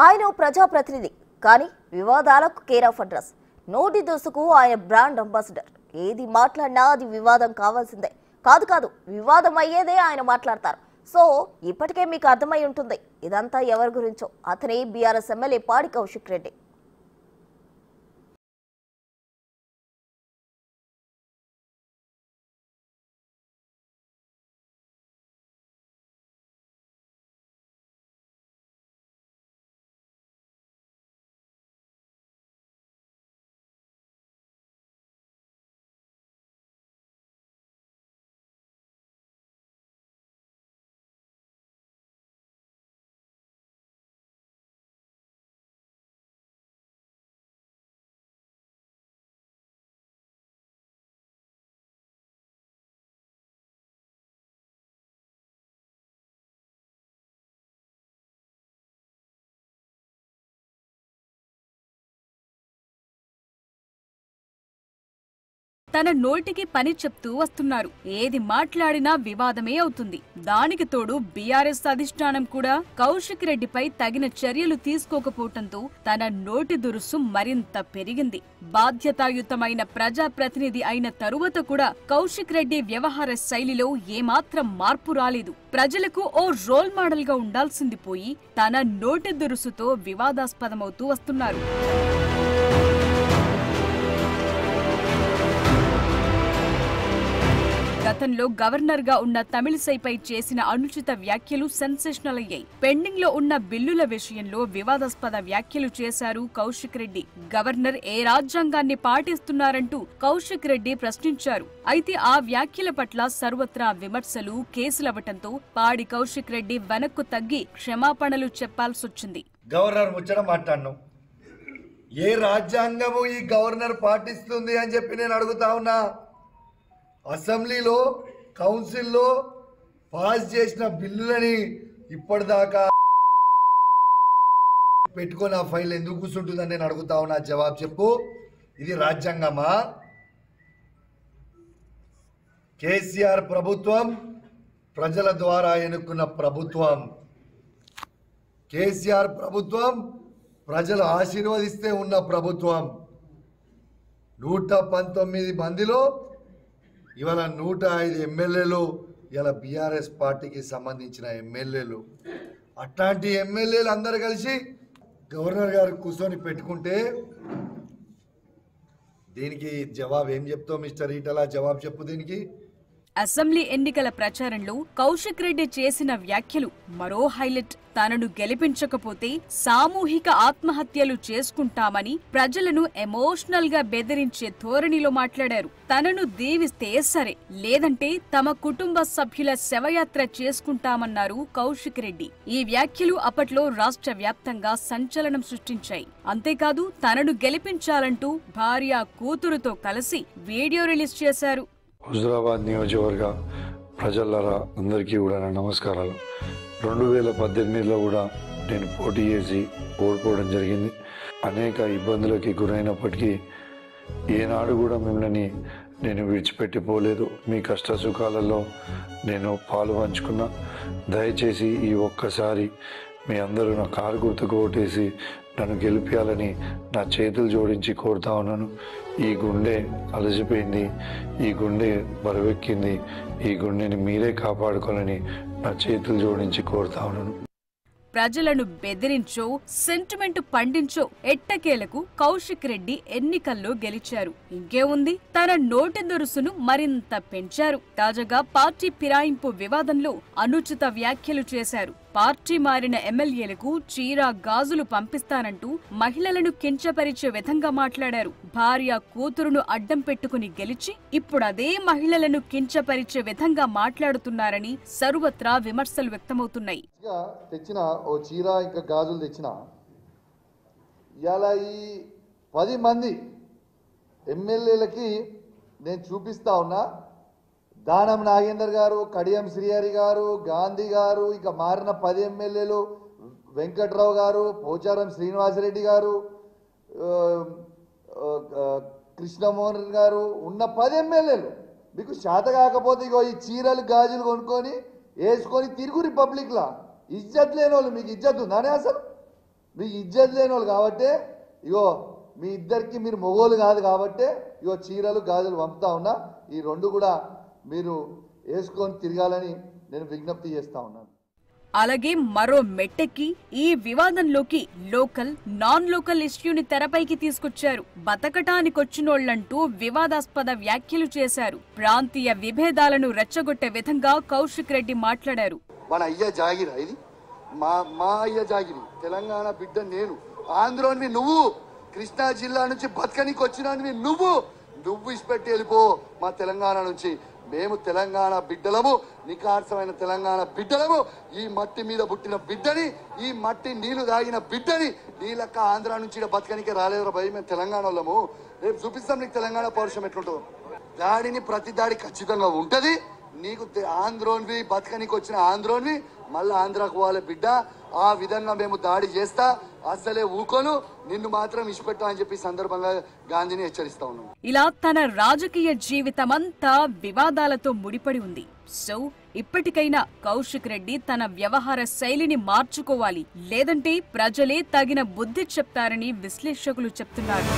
ఆయన ప్రజాప్రతినిధి కానీ వివాదాలకు కేర్ ఆఫ్ అడ్రస్. నోటి దోసుకు ఆయన బ్రాండ్ అంబాసిడర్. ఏది మాట్లాడినా అది వివాదం కావాల్సిందే. కాదు వివాదం అయ్యేదే ఆయన మాట్లాడతారు. సో ఇప్పటికే మీకు అర్థమై ఉంటుంది ఇదంతా ఎవరి గురించో. అతనే బీఆర్ఎస్ ఎమ్మెల్యే పాడి కౌశిక్ రెడ్డి. తన నోటికి పని చెప్తూ వస్తున్నారు. ఏది మాట్లాడినా వివాదమే అవుతుంది. దానికి తోడు బీఆర్ఎస్ అధిష్టానం కూడా కౌశిక్ రెడ్డిపై తగిన చర్యలు తీసుకోకపోవడంతో తన నోటి దురుసు మరింత పెరిగింది. బాధ్యతాయుతమైన ప్రజాప్రతినిధి అయిన తరువాత కూడా కౌశిక్ రెడ్డి వ్యవహార శైలిలో ఏమాత్రం మార్పు రాలేదు. ప్రజలకు ఓ రోల్ మోడల్ గా ఉండాల్సింది పోయి తన నోటి దురుసుతో వివాదాస్పదమవుతూ వస్తున్నారు. గతంలో గవర్నర్ గా ఉన్న తమిళిసైపై చేసిన అనుచిత వ్యాఖ్యలు సెన్సేషనల్ అయ్యాయి. పెండింగ్ లో ఉన్న బిల్లుల విషయంలో వివాదాస్పద వ్యాఖ్యలు చేశారు కౌశిక్ రెడ్డి. గవర్నర్ ఏ రాజ్యాంగాన్ని పాటిస్తున్నారంటూ కౌశిక్ రెడ్డి ప్రశ్నించారు. అయితే ఆ వ్యాఖ్యల పట్ల సర్వత్రా విమర్శలు, కేసులవ్వటంతో పాడి కౌశిక్ రెడ్డి వెనక్కు తగ్గి క్షమాపణలు చెప్పాల్సొచ్చింది. గవర్నర్ ముచ్చట మాట్లాడను, ఏ రాజ్యాంగము ఈ గవర్నర్ పాటిస్తుంది అని చెప్పి నేను అడుగుతా ఉన్నా. అసెంబ్లీలో కౌన్సిల్లో పాస్ చేసిన బిల్లులని ఇప్పటిదాకా పెట్టుకొని ఆ ఫైల్ ఎందుకు కూర్చుంటుందని నేను అడుగుతా ఉన్నా. జవాబు చెప్పు. ఇది రాజ్యాంగమా? కేసీఆర్ ప్రభుత్వం ప్రజల ద్వారా ఎన్నుకున్న ప్రభుత్వం. కేసీఆర్ ప్రభుత్వం ప్రజలు ఆశీర్వదిస్తే ఉన్న ప్రభుత్వం. 119 మందిలో ఇవాళ 105 ఎమ్మెల్యేలు ఇలా బీఆర్ఎస్ పార్టీకి సంబంధించిన ఎమ్మెల్యేలు. అట్లాంటి ఎమ్మెల్యేలు అందరు కలిసి గవర్నర్ గారు కూర్చొని పెట్టుకుంటే దీనికి జవాబు ఏం చెప్తావు మిస్టర్ ఈటల? జవాబు చెప్పు దీనికి. అసెంబ్లీ ఎన్నికల ప్రచారంలో కౌశిక్ రెడ్డి చేసిన వ్యాఖ్యలు మరో హైలైట్. తనను గెలిపించకపోతే సామూహిక ఆత్మహత్యలు చేసుకుంటామని ప్రజలను ఎమోషనల్ గా బెదిరించే ధోరణిలో మాట్లాడారు. తనను దీవిస్తే సరే, లేదంటే తమ కుటుంబ సభ్యుల శవయాత్ర చేసుకుంటామన్నారు కౌశిక్ రెడ్డి. ఈ వ్యాఖ్యలు అప్పట్లో రాష్ట్ర వ్యాప్తంగా సంచలనం సృష్టించాయి. అంతేకాదు తనను గెలిపించాలంటూ భార్య, కూతురుతో కలిసి వీడియో రిలీజ్ చేశారు. హుజురాబాద్ నియోజకవర్గ ప్రజలరా అందరికీ కూడా నమస్కారాలు. 2018లో కూడా నేను పోటీ చేసి ఓడిపోవడం జరిగింది. అనేక ఇబ్బందులకి గురైనప్పటికీ ఏనాడు కూడా మిమ్మల్ని నేను విడిచిపెట్టిపోలేదు. మీ కష్ట సుఖాలలో నేను పాలు పంచుకున్నా. దయచేసి ఈ ఒక్కసారి మీ అందరూ నా కారు గుర్తుకు ఓటేసి నన్ను గెలిపించాలని నా చేతులు జోడించి కోరుతా ఉన్నాను. ఈ గుండె అలసిపోయింది, ఈ గుండె బరువెక్కింది, ఈ గుండెని మీరే కాపాడుకోవాలని నా చేతులు జోడించి కోరుతా ఉన్నాను. ప్రజలను బెదిరించో, సెంటిమెంట్ పండించో ఎట్టకేలకు కౌశిక్ రెడ్డి ఎన్నికల్లో గెలిచారు. ఇంకేముంది, తన నోటి దురుసును మరింత పెంచారు. తాజాగా పార్టీ ఫిరాయింపు వివాదంలో అనుచిత వ్యాఖ్యలు చేశారు. పార్టీ మారిన ఎమ్మెల్యేలకు చీర, గాజులు పంపిస్తానంటూ మహిళలను కించపరిచే విధంగా మాట్లాడారు. భార్య, కూతురును అడ్డం పెట్టుకుని గెలిచి ఇప్పుడు అదే మహిళలను కించపరిచే విధంగా మాట్లాడుతున్నారని సర్వత్రా విమర్శలు వ్యక్తమవుతున్నాయి. తెచ్చిన ఓ చీర ఇంకా గాజులు తెచ్చిన ఇవాళ ఈ 10 మంది ఎమ్మెల్యేలకి నేను చూపిస్తా ఉన్నా. దానం నాగేందర్ గారు, కడియం శ్రీహరి గారు, గాంధీ గారు, ఇక మారిన 10 ఎమ్మెల్యేలు, వెంకట్రావు గారు, పోచారం శ్రీనివాసరెడ్డి గారు, కృష్ణమోహన్ గారు ఉన్న 10 ఎమ్మెల్యేలు మీకు శాత కాకపోతే ఇగో ఈ చీరలు గాజులు కొనుక్కొని వేసుకొని తిరుగు రిపబ్లిక్లా. ఇజ్జత్ లేని వాళ్ళు మీకు ఇజ్జత్ ఉందానే? అసలు మీ ఇజ్జత్ లేని వాళ్ళు కాబట్టి ఇగో మీ ఇద్దరికి మీరు మొగోలు కాదు కాబట్టి ఇగో చీరలు గాజులు పంపుతా ఉన్నా. ఈ రెండు కూడా మీరు వేసుకొని తిరగాలని నేను విజ్ఞప్తి చేస్తా ఉన్నాను. అలాగే మరో మెట్టెక్కి ఈ వివాదంలోకి లోకల్ నాన్ లోకల్ ఇష్యూని తెరపైకి తీసుకొచ్చారు. బతకటానికొచ్చినోళ్లంటూ వివాదాస్పద వ్యాఖ్యలు చేశారు. ప్రాంతీయ విభేదాలను రెచ్చగొట్టే విధంగా కౌశిక్ రెడ్డి మాట్లాడారు. మన అయ్య జాగిరా ఇది, మా అయ్య జాగిరి, తెలంగాణ బిడ్డ నేను, ఆంధ్రోని నువ్వు, కృష్ణా జిల్లా నుంచి బతకనికి వచ్చినవి నువ్వు ఇచ్చిపెట్టి వెళ్ళిపో మా తెలంగాణ నుంచి. మేము తెలంగాణ బిడ్డలము, నికార్సమైన తెలంగాణ బిడ్డలము. ఈ మట్టి మీద పుట్టిన బిడ్డని, ఈ మట్టి నీళ్లు తాగిన బిడ్డని. నీ లెక్క ఆంధ్ర నుంచి బతకనికే రాలేదురా భయ్, మేము తెలంగాణ వాళ్ళము. రేపు చూపిస్తాం నీకు తెలంగాణ పౌరుషం ఎట్లుంటుందో. దాడిని ప్రతి దాడి ఖచ్చితంగా ఉంటది. నీకు ఆంధ్రోన్వి, బతకనికి వచ్చిన ఆంధ్రోన్వి మళ్ళీ ఆంధ్రాకు పోవాలి బిడ్డ. ఆ విధంగా మేము దాడి చేస్తా, అసలే ఊకోను, నిన్ను మాత్రం ఇష్టపెట్టా అని చెప్పి సందర్భంగా గాంధీని హెచ్చరిస్తా ఉన్నాం. ఇలా తన రాజకీయ జీవితమంతా వివాదాలతో ముడిపడి ఉంది. సో ఇప్పటికైనా కౌశిక్ రెడ్డి తన వ్యవహార శైలిని మార్చుకోవాలి, లేదంటే ప్రజలే తగిన బుద్ధి చెప్తారని విశ్లేషకులు చెప్తున్నారు.